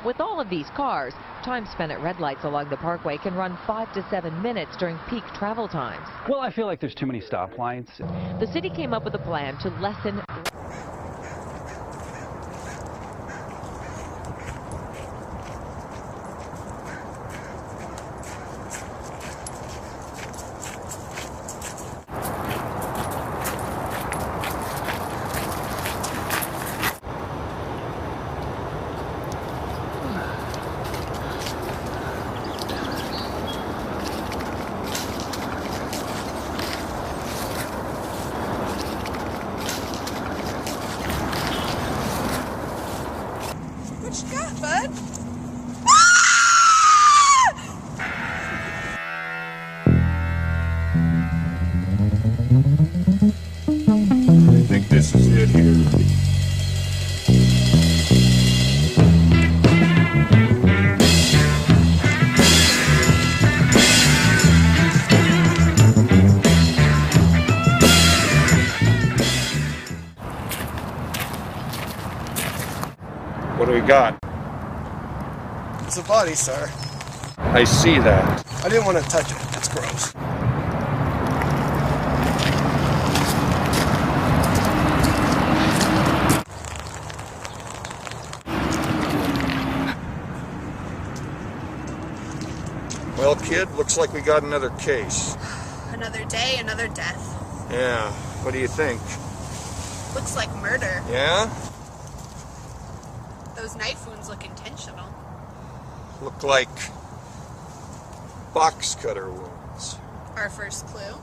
With all of these cars, time spent at red lights along the parkway can run 5 to 7 minutes during peak travel times. Well, I feel like there's too many stoplights. The city came up with a plan to lessen What you got, bud? I think this is it here. What do we got? It's a body, sir. I see that. I didn't want to touch it. It's gross. Well, kid, looks like we got another case. Another day, another death. Yeah, what do you think? Looks like murder. Yeah? Those knife wounds look intentional. Look like box cutter wounds. Our first clue.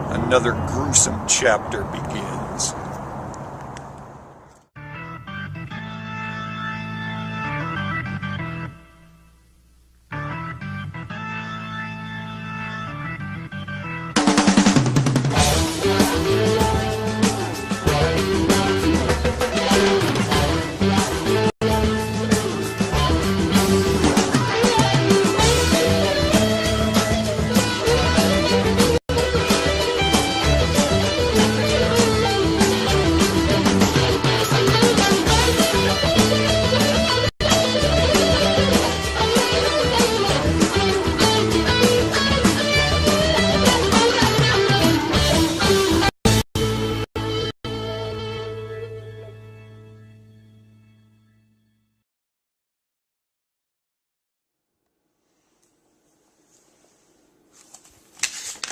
Another gruesome chapter begins.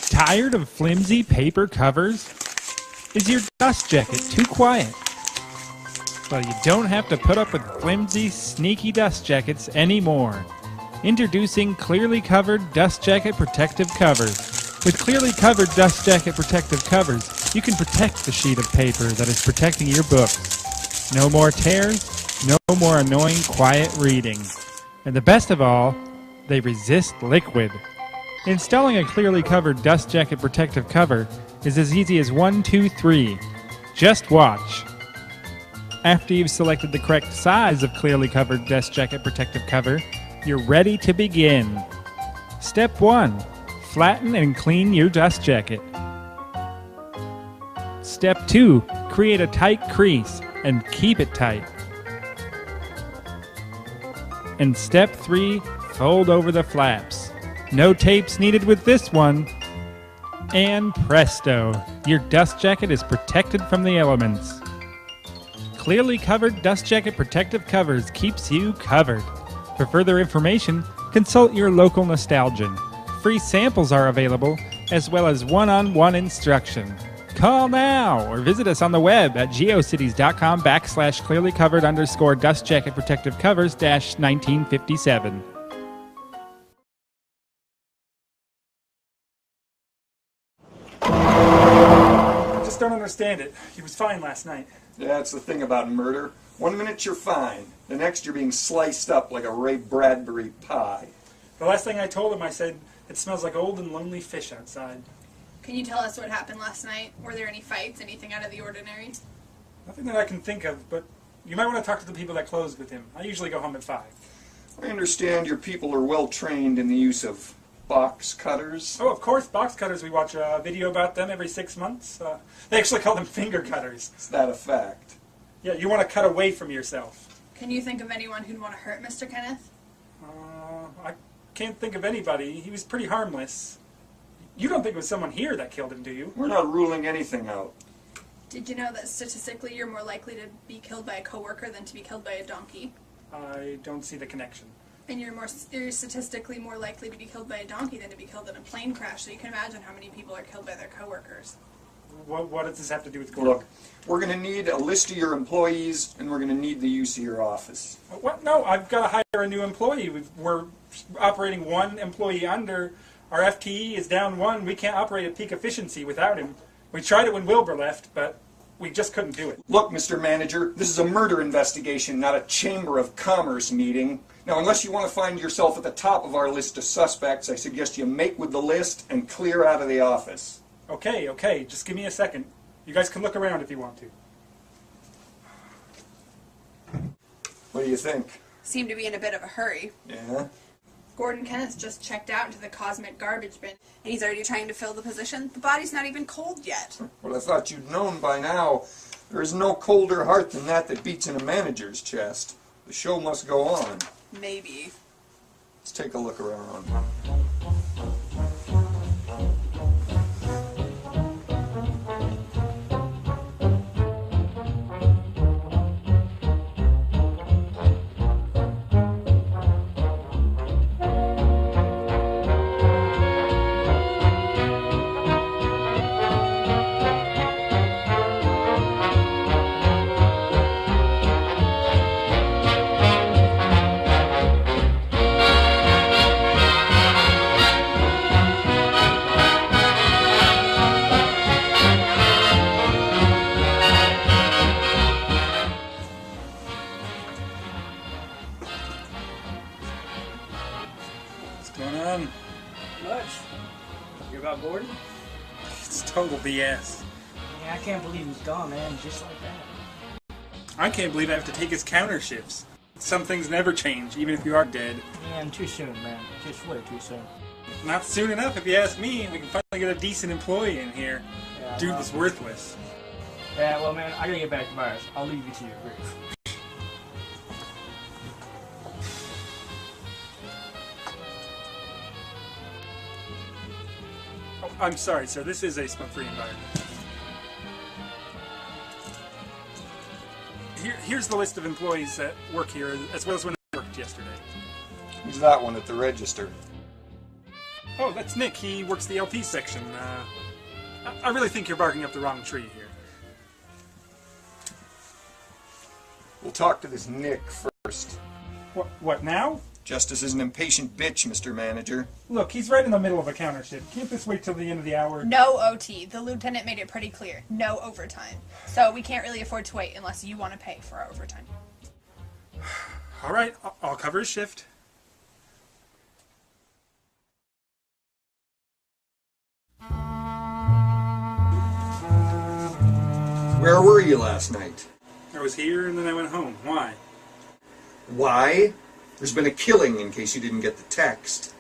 Tired of flimsy paper covers? Is your dust jacket too quiet? Well, you don't have to put up with flimsy, sneaky dust jackets anymore. Introducing Clearly Covered Dust Jacket Protective Covers. With Clearly Covered Dust Jacket Protective Covers, you can protect the sheet of paper that is protecting your books. No more tears, no more annoying quiet reading. And the best of all, they resist liquid. Installing a Clearly Covered Dust Jacket Protective Cover is as easy as 1, 2, 3. Just watch. After you've selected the correct size of Clearly Covered Dust Jacket Protective Cover, you're ready to begin. Step 1. Flatten and clean your dust jacket. Step 2. Create a tight crease and keep it tight. And Step 3. Fold over the flaps. No tapes needed with this one. And presto, your dust jacket is protected from the elements. Clearly Covered Dust Jacket Protective Covers keeps you covered. For further information, consult your local Nostalgian. Free samples are available, as well as one-on-one instruction. Call now or visit us on the web at geocities.com/clearlycovered_dust jacket protective covers -1957. I just don't understand it. He was fine last night. That's the thing about murder. 1 minute you're fine. The next you're being sliced up like a Ray Bradbury pie. The last thing I told him, I said, it smells like old and lonely fish outside. Can you tell us what happened last night? Were there any fights? Anything out of the ordinary? Nothing that I can think of, but you might want to talk to the people that closed with him. I usually go home at 5. I understand your people are well trained in the use of box cutters. Oh, of course, box cutters. We watch a video about them every 6 months. They actually call them finger cutters. Is that a fact? Yeah, you want to cut away from yourself. Can you think of anyone who'd want to hurt Mr. Kenneth? I can't think of anybody. He was pretty harmless. You don't think it was someone here that killed him, do you? We're not ruling anything out. Did you know that statistically you're more likely to be killed by a coworker than to be killed by a donkey? I don't see the connection. And you're statistically more likely to be killed by a donkey than to be killed in a plane crash, so you can imagine how many people are killed by their coworkers. What does this have to do with Gordon? Look, we're going to need a list of your employees, and we're going to need the use of your office. What? No, I've got to hire a new employee. We're operating one employee under. Our FTE is down 1. We can't operate at peak efficiency without him. We tried it when Wilbur left, but we just couldn't do it. Look, Mr. Manager, this is a murder investigation, not a Chamber of Commerce meeting. Now, unless you want to find yourself at the top of our list of suspects, I suggest you make with the list and clear out of the office. Okay, just give me a second. You guys can look around if you want to. What do you think? Seem to be in a bit of a hurry. Yeah? Gordon Kenneth just checked out into the cosmic garbage bin, and he's already trying to fill the position. The body's not even cold yet. Well, I thought you'd known by now. There is no colder heart than that beats in a manager's chest. The show must go on. Maybe. Let's take a look around. What's going on? Much. You about Gordon? It's total BS. Yeah, I can't believe he's gone, man, just like that. I can't believe I have to take his counter shifts. Some things never change, even if you are dead. Man, too soon, man. Just way too soon. Not soon enough, if you ask me. We can finally get a decent employee in here. Yeah, Dude was worthless. Yeah, well, man, I gotta get back to Myers. I'll leave you to your grief. Oh, I'm sorry, sir. This is a smoke-free environment. Here's the list of employees that work here, as well as when I worked yesterday. Who's that one at the register? Oh, that's Nick. He works the LP section. I really think you're barking up the wrong tree here. We'll talk to this Nick first. What now? Justice is an impatient bitch, Mr. Manager. Look, he's right in the middle of a counter shift. Can't this wait till the end of the hour? No OT. The lieutenant made it pretty clear. No overtime. So we can't really afford to wait unless you want to pay for our overtime. All right, I'll cover his shift. Where were you last night? I was here and then I went home. Why? Why? There's been a killing, in case you didn't get the text.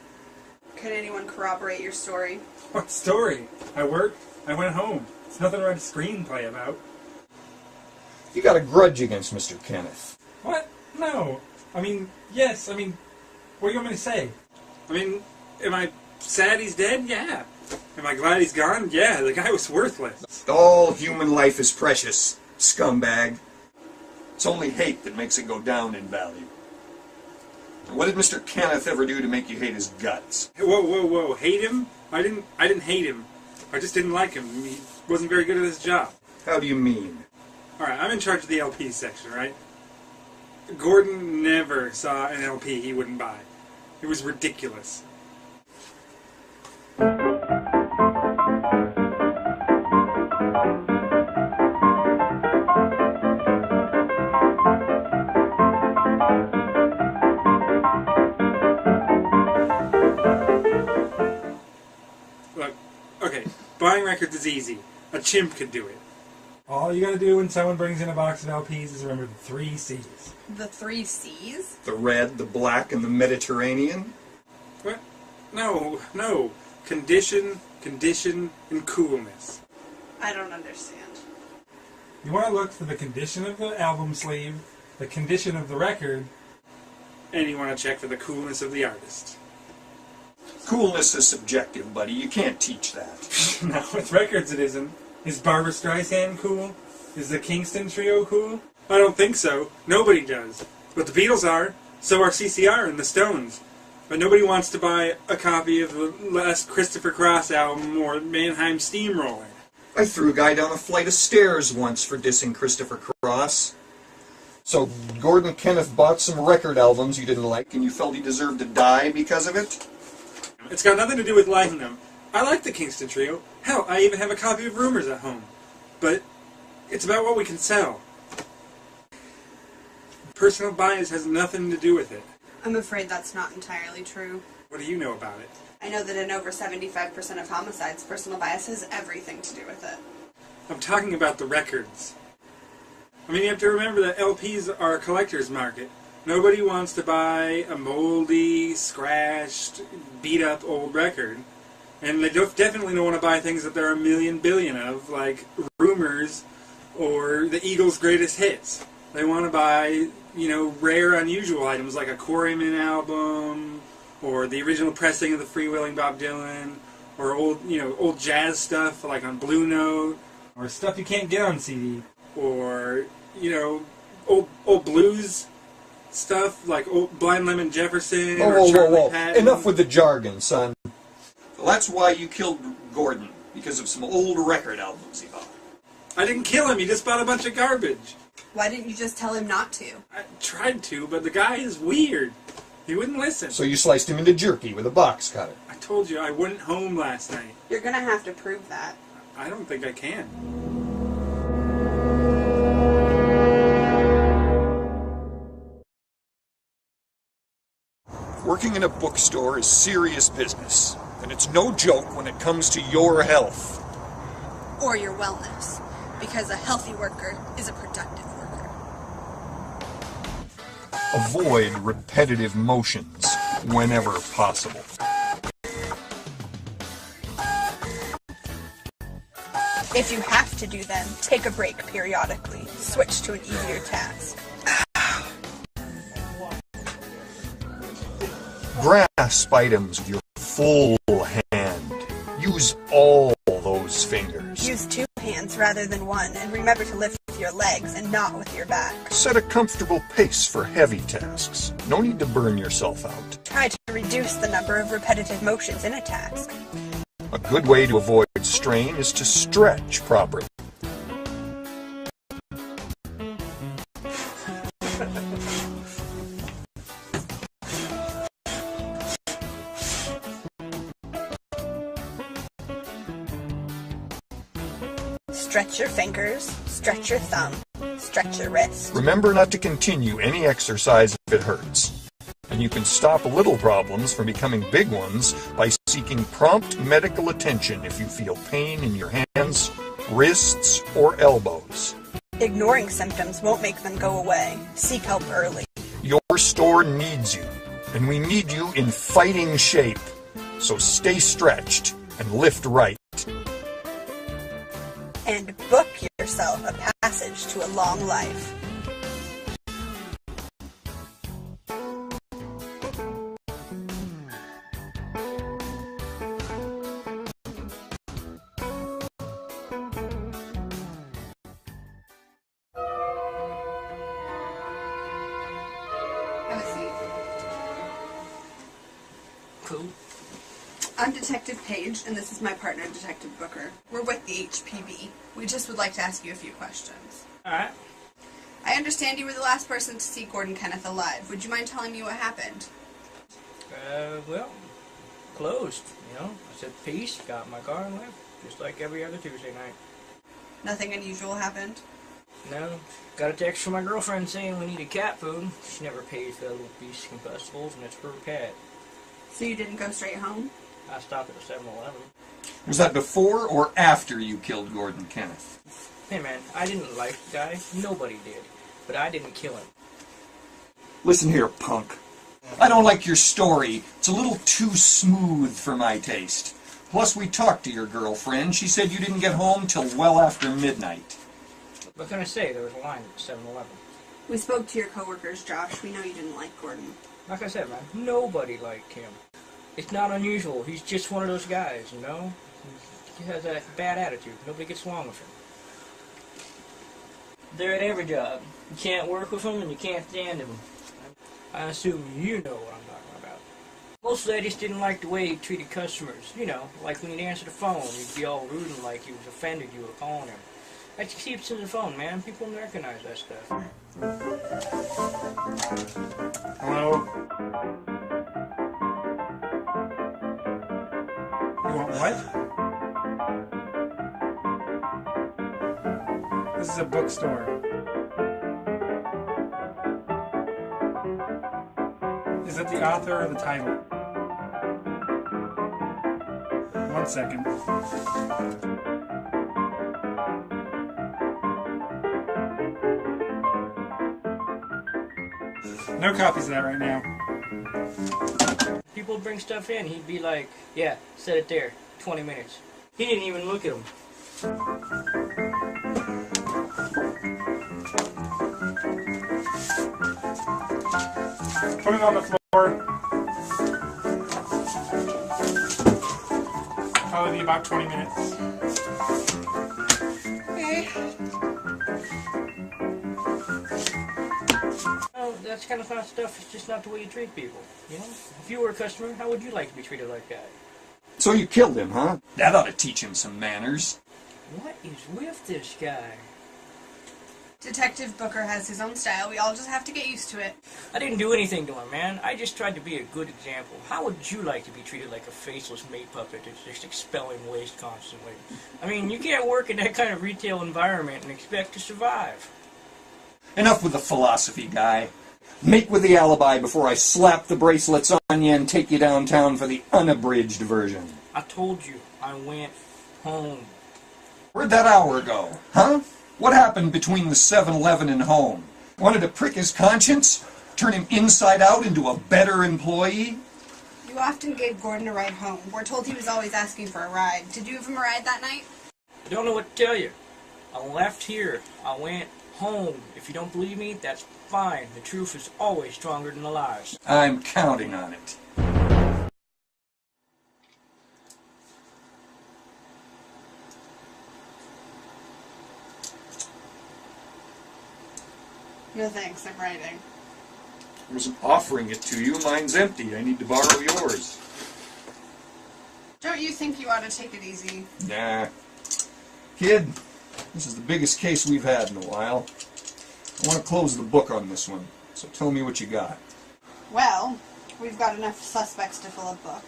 Could anyone corroborate your story? What story? I worked, I went home. It's nothing to write a screenplay about. You got a grudge against Mr. Kenneth. What? No. I mean, yes, what do you want me to say? Am I sad he's dead? Yeah. Am I glad he's gone? Yeah, the guy was worthless. All human life is precious, scumbag. It's only hate that makes it go down in value. What did Mr. Kenneth ever do to make you hate his guts? Whoa. Hate him? I didn't hate him. I just didn't like him. He wasn't very good at his job. How do you mean? Alright, I'm in charge of the LP section, right? Gordon never saw an LP he wouldn't buy. It was ridiculous. Buying records is easy. A chimp could do it. All you gotta do when someone brings in a box of LPs is remember the 3 C's. The 3 C's? The red, the black, and the Mediterranean? What? No. Condition, and coolness. I don't understand. You want to look for the condition of the album sleeve, the condition of the record, and you want to check for the coolness of the artist. Coolness is subjective, buddy. You can't teach that. No, with records it isn't. Is Barbra Streisand cool? Is the Kingston Trio cool? I don't think so. Nobody does. But the Beatles are. So are CCR and the Stones. But nobody wants to buy a copy of the last Christopher Cross album or Mannheim Steamroller. I threw a guy down a flight of stairs once for dissing Christopher Cross. So Gordon Kenneth bought some record albums you didn't like and you felt he deserved to die because of it? It's got nothing to do with liking them. I like the Kingston Trio. Hell, I even have a copy of Rumors at home. But it's about what we can sell. Personal bias has nothing to do with it. I'm afraid that's not entirely true. What do you know about it? I know that in over 75% of homicides, personal bias has everything to do with it. I'm talking about the records. I mean, you have to remember that LPs are a collector's market. Nobody wants to buy a moldy, scratched, beat-up old record. And they definitely don't want to buy things that there are a million billion of, like Rumors or the Eagles' greatest hits. They want to buy, rare, unusual items like a Quarrymen album, or the original pressing of the Freewheeling Bob Dylan, or old jazz stuff like on Blue Note, or stuff you can't get on CD, or old blues stuff like old Blind Lemon Jefferson or Charlie Patton. Enough with the jargon, son. Well, that's why you killed Gordon, because of some old record albums he bought. I didn't kill him. He just bought a bunch of garbage. Why didn't you just tell him not to? I tried to, but the guy is weird. He wouldn't listen. So you sliced him into jerky with a box cutter. I told you I wasn't home last night. You're gonna have to prove that. I don't think I can. Working in a bookstore is serious business, and it's no joke when it comes to your health. Or your wellness. Because a healthy worker is a productive worker. Avoid repetitive motions whenever possible. If you have to do them, take a break periodically. Switch to an easier task. Grasp items with your full hand. Use all those fingers. Use 2 hands rather than 1, and remember to lift with your legs and not with your back. Set a comfortable pace for heavy tasks. No need to burn yourself out. Try to reduce the number of repetitive motions in a task. A good way to avoid strain is to stretch properly. Stretch your fingers, stretch your thumb, stretch your wrist. Remember not to continue any exercise if it hurts. And you can stop little problems from becoming big ones by seeking prompt medical attention if you feel pain in your hands, wrists, or elbows. Ignoring symptoms won't make them go away. Seek help early. Your store needs you, and we need you in fighting shape. So stay stretched and lift right. And book yourself a passage to a long life. Have a seat. Cool. I'm Detective Page, and this is my partner, Detective Booker. We're with the HPB. We just would like to ask you a few questions. Alright. I understand you were the last person to see Gordon Kenneth alive. Would you mind telling me what happened? Well, closed, I said peace, got in my car and left, just like every other Tuesday night. Nothing unusual happened? No, got a text from my girlfriend saying we needed cat food. She never pays for the little beast combustibles, and it's for her cat. So you didn't go straight home? I stopped at a 7-Eleven. Was that before or after you killed Gordon Kenneth? Hey man, I didn't like the guy. Nobody did. But I didn't kill him. Listen here, punk. I don't like your story. It's a little too smooth for my taste. Plus, we talked to your girlfriend. She said you didn't get home till well after midnight. What can I say? There was a line at the 7-Eleven. We spoke to your coworkers, Josh. We know you didn't like Gordon. Like I said, man, nobody liked him. It's not unusual. He's just one of those guys, you know? He has a bad attitude. Nobody gets along with him. They're at every job. You can't work with them and you can't stand them. I assume you know what I'm talking about. Mostly I just didn't like the way he treated customers. You know, like when he'd answer the phone, he'd be all rude and like he was offended you were calling him. That just keeps in the phone, man. People don't recognize that stuff. Hello? You want what? This is a bookstore. Is it the author or the title? 1 second. No copies of that right now. People would bring stuff in, he'd be like, yeah, set it there, 20 minutes. He didn't even look at them. Put it on the floor. Probably be about 20 minutes. Okay. Oh, that's kind of fun stuff. It's just not the way you treat people, you know? If you were a customer, how would you like to be treated like that? So you killed him, huh? That ought to teach him some manners. What is with this guy? Detective Booker has his own style. We all just have to get used to it. I didn't do anything to him, man. I just tried to be a good example. How would you like to be treated like a faceless maid puppet that's just expelling waste constantly? I mean, you can't work in that kind of retail environment and expect to survive. Enough with the philosophy, guy. Make with the alibi before I slap the bracelets on you and take you downtown for the unabridged version. I told you, I went home. Where'd that hour go, huh? What happened between the 7-Eleven and home? Wanted to prick his conscience? Turn him inside out into a better employee? You often gave Gordon a ride home. We're told he was always asking for a ride. Did you give him a ride that night? I don't know what to tell you. I left here. I went home. If you don't believe me, that's fine. The truth is always stronger than the lies. I'm counting on it. No thanks, I'm writing. I wasn't offering it to you. Mine's empty. I need to borrow yours. Don't you think you ought to take it easy? Nah. Kid, this is the biggest case we've had in a while. I want to close the book on this one, so tell me what you got. Well, we've got enough suspects to fill a book.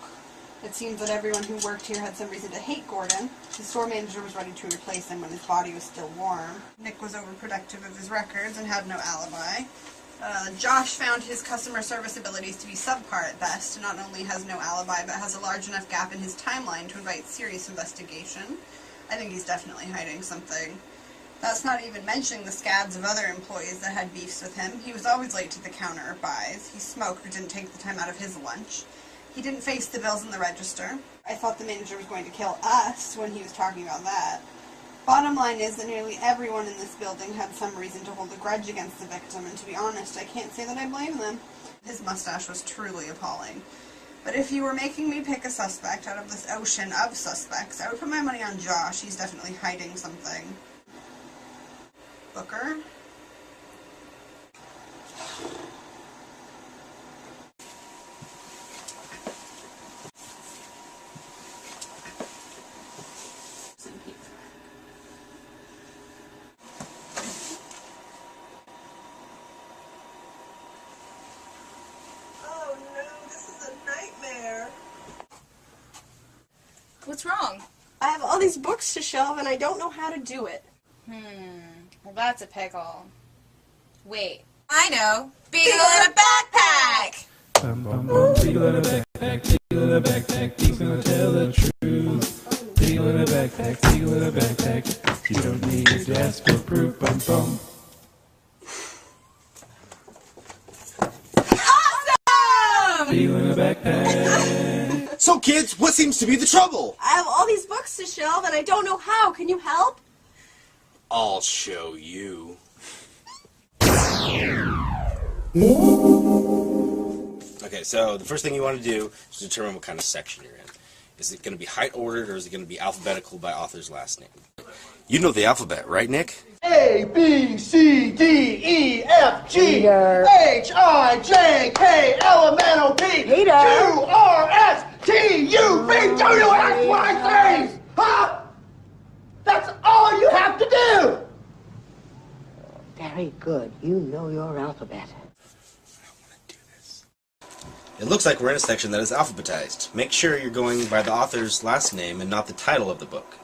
It seems that everyone who worked here had some reason to hate Gordon. The store manager was ready to replace him when his body was still warm. Nick was overprotective of his records and had no alibi. Josh found his customer service abilities to be subpar at best, and not only has no alibi, but has a large enough gap in his timeline to invite serious investigation. I think he's definitely hiding something. That's not even mentioning the scads of other employees that had beefs with him. He was always late to the counter or buys. He smoked or didn't take the time out of his lunch. He didn't face the bills in the register. I thought the manager was going to kill us when he was talking about that. Bottom line is that nearly everyone in this building had some reason to hold a grudge against the victim, and to be honest, I can't say that I blame them. His mustache was truly appalling. But if you were making me pick a suspect out of this ocean of suspects, I would put my money on Josh. He's definitely hiding something. Booker? What's wrong? I have all these books to shelve and I don't know how to do it. Well, that's a pickle. Wait. I know. Beagle in a backpack! Beagle in a backpack, beagle in a backpack, he's gonna tell the truth. Beagle in a backpack, beagle in a backpack. You don't need to ask for proof, bum bum. Awesome! Beagle in a backpack. So kids, what seems to be the trouble? I have all these books to shelve and I don't know how. Can you help? I'll show you. Okay, so the first thing you want to do is determine what kind of section you're in. Is it going to be height ordered or is it going to be alphabetical by author's last name? You know the alphabet, right, Nick? A, B, C, D, E, F, G, H, I, J, K, L, M, N, O, P, Q, R, S, T, U, V, W, X, Y, Z! Huh? That's all you have to do! Very good. You know your alphabet. It looks like we're in a section that is alphabetized. Make sure you're going by the author's last name and not the title of the book.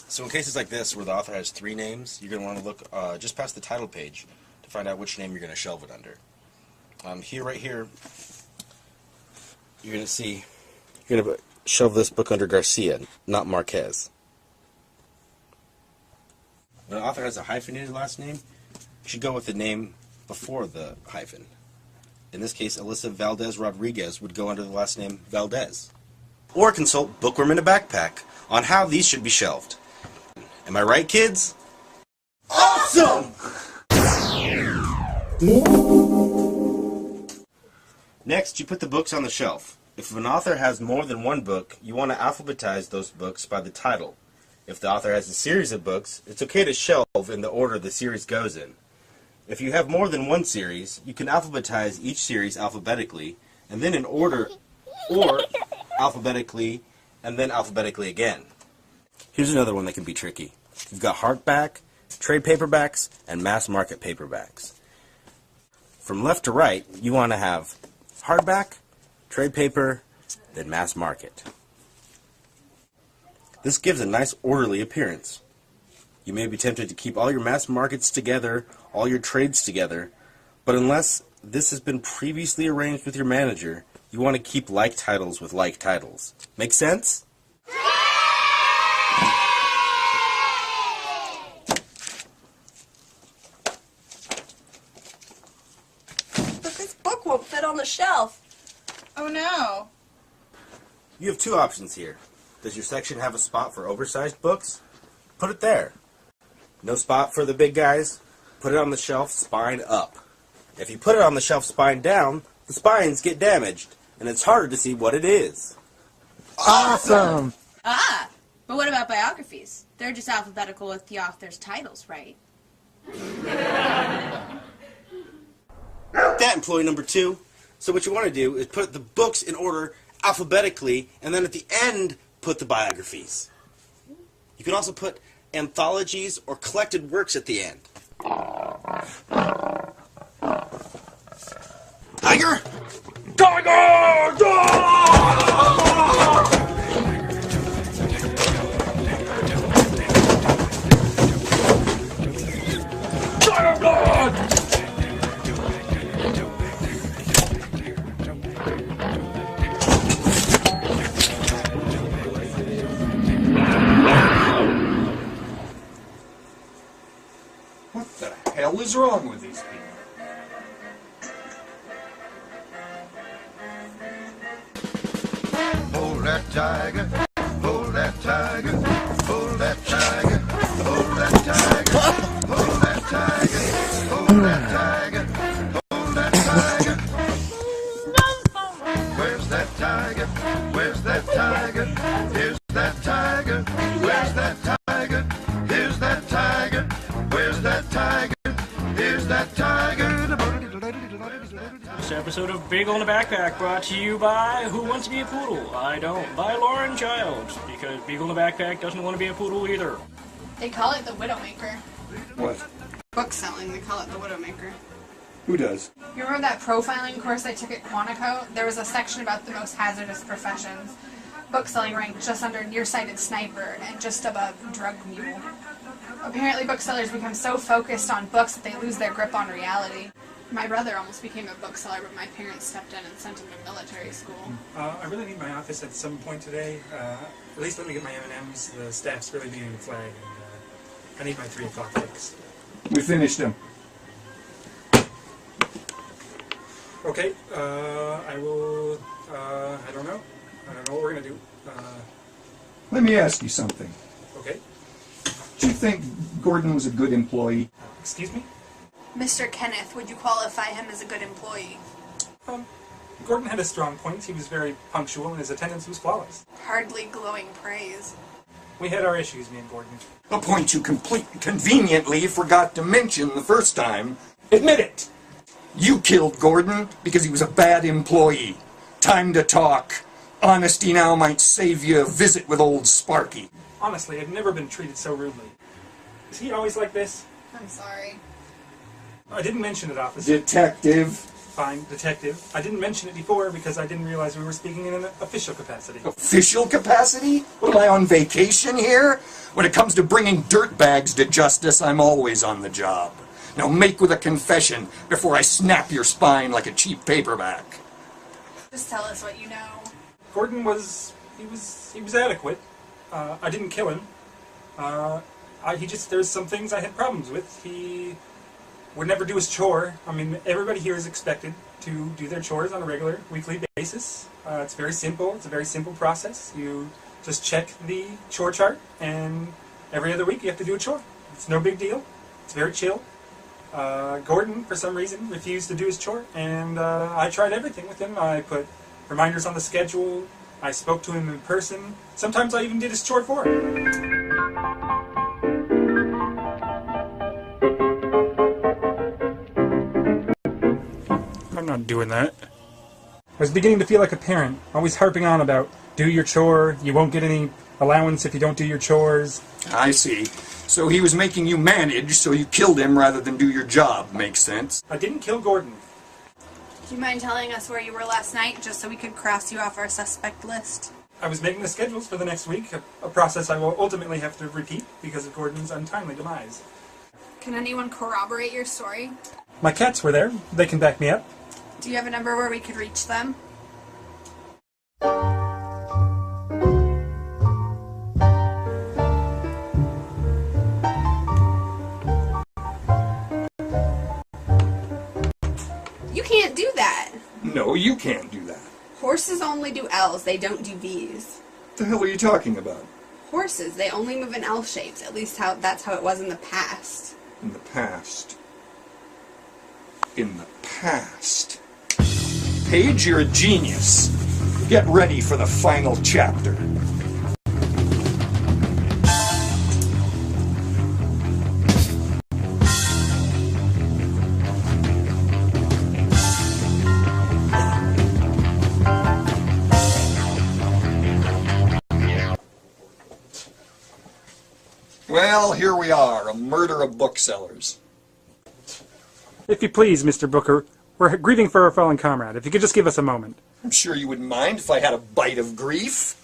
So in cases like this, where the author has 3 names, you're going to want to look just past the title page to find out which name you're going to shelve it under. Right here, you're going to see, you're going to shelve this book under Garcia, not Marquez. When an author has a hyphenated last name, you should go with the name before the hyphen. In this case, Alyssa Valdez Rodriguez would go under the last name Valdez. Or consult Bookworm in a Backpack on how these should be shelved. Am I right, kids? Awesome! Next, you put the books on the shelf. If an author has more than one book, you want to alphabetize those books by the title. If the author has a series of books, it's okay to shelve in the order the series goes in. If you have more than one series, you can alphabetize each series alphabetically, and then in order, or alphabetically, and then alphabetically again. Here's another one that can be tricky. You've got hardback, trade paperbacks, and mass market paperbacks. From left to right, you want to have hardback, trade paper, then mass market. This gives a nice orderly appearance. You may be tempted to keep all your mass markets together, all your trades together, but unless this has been previously arranged with your manager, you want to keep like titles with like titles. Make sense? But this book won't fit on the shelf. Oh no. You have 2 options here. Does your section have a spot for oversized books? Put it there. No spot for the big guys? Put it on the shelf spine up. If you put it on the shelf spine down, the spines get damaged, and it's harder to see what it is. Awesome! Ah, but what about biographies? They're just alphabetical with the author's titles, right? That employee number 2. So what you want to do is put the books in order alphabetically, and then at the end, put the biographies. You can also put anthologies or collected works at the end. Tiger! Tiger! Tiger blood! What the hell is wrong with these people? Hold that tiger, hold that tiger, hold that tiger, hold that tiger, hold that tiger, hold that tiger, hold that tiger. Where's that tiger? Where's that tiger? Here's that tiger. Where's that tiger? Here's that tiger. Where's that tiger? Here's that tiger. This episode of Beagle in a Backpack brought to you by Who Wants to Be a Poodle? I Don't, by Lauren Childs, because Beagle in a Backpack doesn't want to be a poodle either. They call it the Widowmaker. What? Book selling, they call it the Widowmaker. Who does? You remember that profiling course I took at Quantico? There was a section about the most hazardous professions. Bookselling ranked just under nearsighted sniper and just above drug mule. Apparently booksellers become so focused on books that they lose their grip on reality. My brother almost became a bookseller, but my parents stepped in and sent him to military school. I really need my office at some point today. At least let me get my M&Ms. The staff's really beating the flag, and I need my 3 o'clock fix. We finished them. Okay, I will, I don't know. I don't know what we're going to do. Let me ask you something. Okay. Do you think Gordon was a good employee? Excuse me? Mr. Kenneth, would you qualify him as a good employee? Gordon had his strong points. He was very punctual, and his attendance was flawless. Hardly glowing praise. We had our issues, me and Gordon. A point you conveniently forgot to mention the first time. Admit it! You killed Gordon because he was a bad employee. Time to talk. Honesty now might save you a visit with old Sparky. Honestly, I've never been treated so rudely. Is he always like this? I'm sorry. I didn't mention it, officer. Detective. Fine, detective. I didn't mention it before because I didn't realize we were speaking in an official capacity. Official capacity? What, am I on vacation here? When it comes to bringing dirtbags to justice, I'm always on the job. Now make with a confession before I snap your spine like a cheap paperback. Just tell us what you know. Gordon was adequate. I didn't kill him. There's some things I had problems with. He would never do his chore. I mean, everybody here is expected to do their chores on a regular, weekly basis. It's very simple. It's a very simple process. You just check the chore chart, and every other week you have to do a chore. It's no big deal. It's very chill. Gordon, for some reason, refused to do his chore, and I tried everything with him. I put reminders on the schedule. I spoke to him in person. Sometimes I even did his chore for him. I'm not doing that. I was beginning to feel like a parent, always harping on about, do your chore, you won't get any allowance if you don't do your chores. I see. So he was making you manage, so you killed him rather than do your job. Makes sense. I didn't kill Gordon. Do you mind telling us where you were last night, just so we could cross you off our suspect list? I was making the schedules for the next week, a process I will ultimately have to repeat because of Gordon's untimely demise. Can anyone corroborate your story? My cats were there. They can back me up. Do you have a number where we could reach them? You can't do that. No, you can't do that. Horses only do L's, they don't do V's. What the hell are you talking about? Horses, they only move in L shapes. At least that's how it was in the past. In the past. In the past. Paige, you're a genius. Get ready for the final chapter. Well, here we are, a murder of booksellers. If you please, Mr. Booker, we're grieving for our fallen comrade. If you could just give us a moment. I'm sure you wouldn't mind if I had a bite of grief.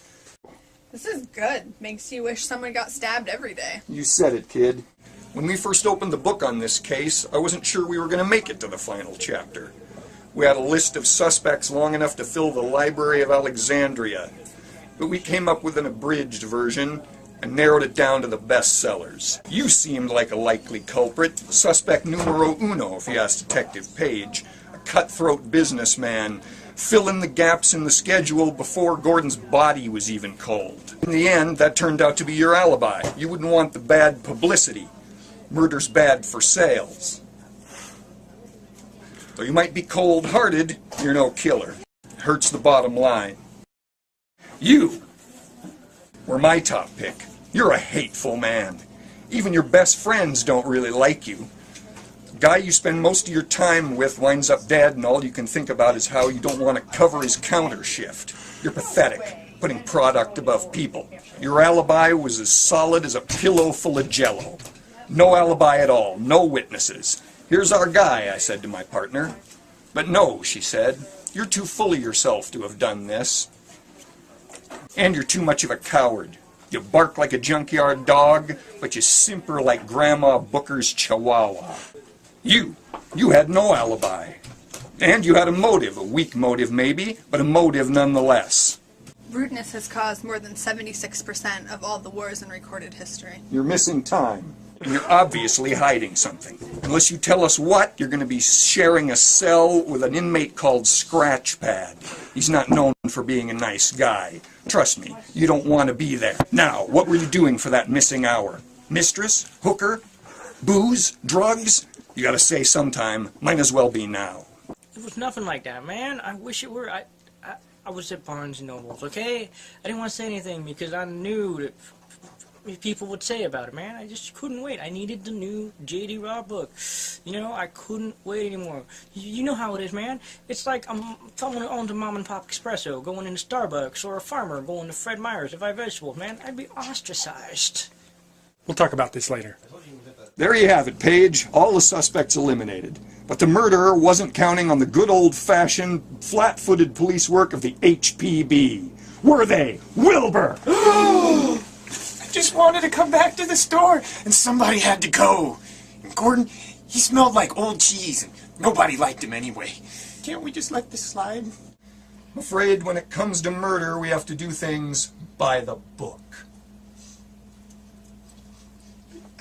This is good. Makes you wish someone got stabbed every day. You said it, kid. When we first opened the book on this case, I wasn't sure we were going to make it to the final chapter. We had a list of suspects long enough to fill the Library of Alexandria. But we came up with an abridged version and narrowed it down to the bestsellers. You seemed like a likely culprit, suspect numero uno if you ask Detective Page, a cutthroat businessman, fill in the gaps in the schedule before Gordon's body was even cold. In the end, that turned out to be your alibi. You wouldn't want the bad publicity. Murder's bad for sales. Though you might be cold-hearted, you're no killer. It hurts the bottom line. You were my top pick. You're a hateful man. Even your best friends don't really like you. The guy you spend most of your time with winds up dead, and all you can think about is how you don't want to cover his counter shift. You're pathetic, putting product above people. Your alibi was as solid as a pillow full of Jell-O. No alibi at all, no witnesses. Here's our guy, I said to my partner. But no, she said, you're too full of yourself to have done this. And you're too much of a coward. You bark like a junkyard dog, but you simper like Grandma Booker's chihuahua. You You had no alibi. And you had a motive, a weak motive maybe, but a motive nonetheless. Rudeness has caused more than 76% of all the wars in recorded history. You're missing time. And you're obviously hiding something. Unless you tell us what, you're going to be sharing a cell with an inmate called Scratchpad. He's not known for being a nice guy. Trust me, you don't want to be there. Now, what were you doing for that missing hour? Mistress? Hooker? Booze? Drugs? You gotta say sometime. Might as well be now. It was nothing like that, man. I wish it were. I was at Barnes & Noble's, okay? I didn't want to say anything because I knew that people would say about it, man. I just couldn't wait. I needed the new J.D. Robb book. You know, I couldn't wait anymore. You know how it is, man. It's like someone who owns a mom-and-pop espresso going into Starbucks, or a farmer going to Fred Meyer's to buy vegetables, man. I'd be ostracized. We'll talk about this later. There you have it, Paige. All the suspects eliminated. But the murderer wasn't counting on the good old-fashioned, flat-footed police work of the HPB. Were they? Wilbur! I just wanted to come back to the store, and somebody had to go. And Gordon, he smelled like old cheese, and nobody liked him anyway. Can't we just let this slide? I'm afraid when it comes to murder, we have to do things by the book.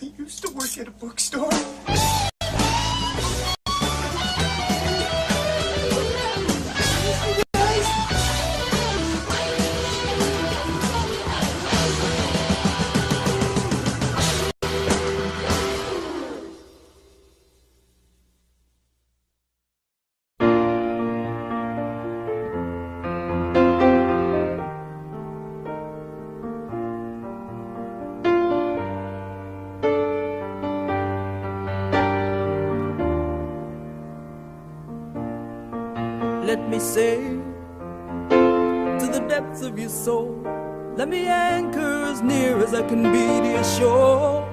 I used to work at a bookstore. Let me say to the depths of your soul, let me anchor as near as I can be to your shore.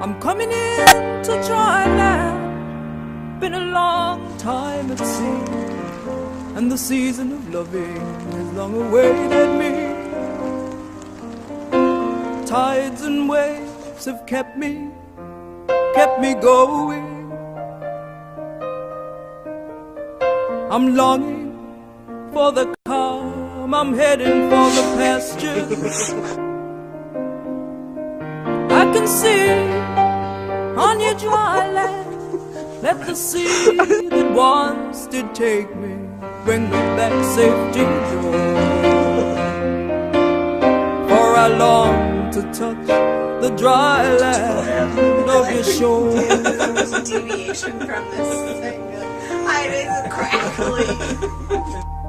I'm coming in to dry land, been a long time at sea, and the season of loving is long awaited me. Tides and waves have kept me going. I'm longing for the calm, I'm heading for the pastures. I can see on your dry land, let the sea that once did take me bring me back safe to shore. For I long to touch the dry land of your shore. There was a deviation from this thing. Hiding and crackling.